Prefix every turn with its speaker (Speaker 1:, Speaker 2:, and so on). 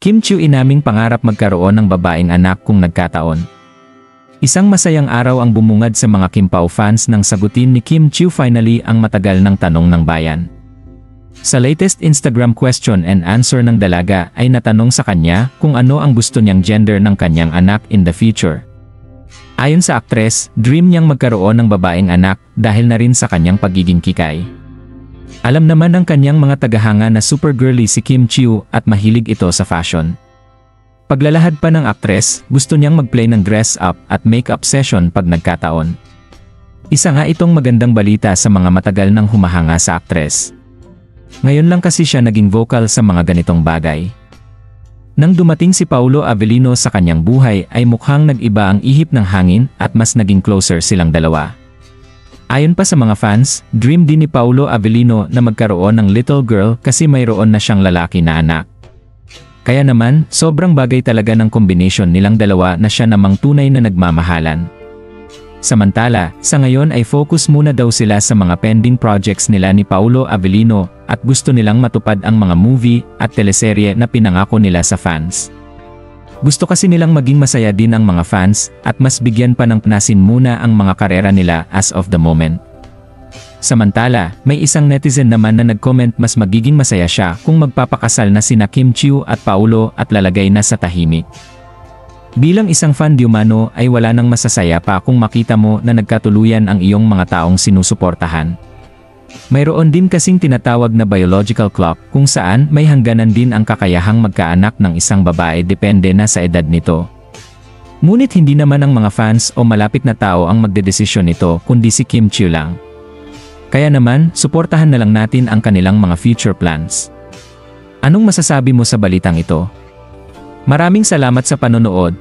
Speaker 1: Kim Chiu inaming pangarap magkaroon ng babaeng anak kung nagkataon. Isang masayang araw ang bumungad sa mga Kim Pao fans nang sagutin ni Kim Chiu finally ang matagal ng tanong ng bayan. Sa latest Instagram question and answer ng dalaga ay natanong sa kanya kung ano ang gusto niyang gender ng kanyang anak in the future. Ayon sa aktres, dream niyang magkaroon ng babaeng anak dahil na rin sa kanyang pagiging kikay. Alam naman ng kanyang mga tagahanga na super girly si Kim Chiu at mahilig ito sa fashion. Paglalahad pa ng aktres, gusto niyang mag-play ng dress up at makeup session pag nagkataon. Isa nga itong magandang balita sa mga matagal nang humahanga sa aktres. Ngayon lang kasi siya naging vocal sa mga ganitong bagay. Nang dumating si Paulo Avellino sa kanyang buhay ay mukhang nag-iba ang ihip ng hangin at mas naging closer silang dalawa. Ayon pa sa mga fans, dream din ni Paulo Avellino na magkaroon ng little girl kasi mayroon na siyang lalaki na anak. Kaya naman, sobrang bagay talaga ng combination nilang dalawa na siya namang tunay na nagmamahalan. Samantala, sa ngayon ay focus muna daw sila sa mga pending projects nila ni Paulo Avellino at gusto nilang matupad ang mga movie at teleserye na pinangako nila sa fans. Gusto kasi nilang maging masaya din ang mga fans at mas bigyan pa ng panasin muna ang mga karera nila as of the moment. Samantala, may isang netizen naman na nag-comment mas magiging masaya siya kung magpapakasal na sina Kim Chiu at Paulo at lalagay na sa tahimik. Bilang isang fan di umano ay wala nang masasaya pa kung makita mo na nagkatuluyan ang iyong mga taong sinusuportahan. Mayroon din kasing tinatawag na biological clock kung saan may hangganan din ang kakayahang magkaanak ng isang babae depende na sa edad nito. Ngunit hindi naman ang mga fans o malapit na tao ang magdedesisyon nito kundi si Kim Chiu lang. Kaya naman, suportahan na lang natin ang kanilang mga future plans. Anong masasabi mo sa balitang ito? Maraming salamat sa panonood.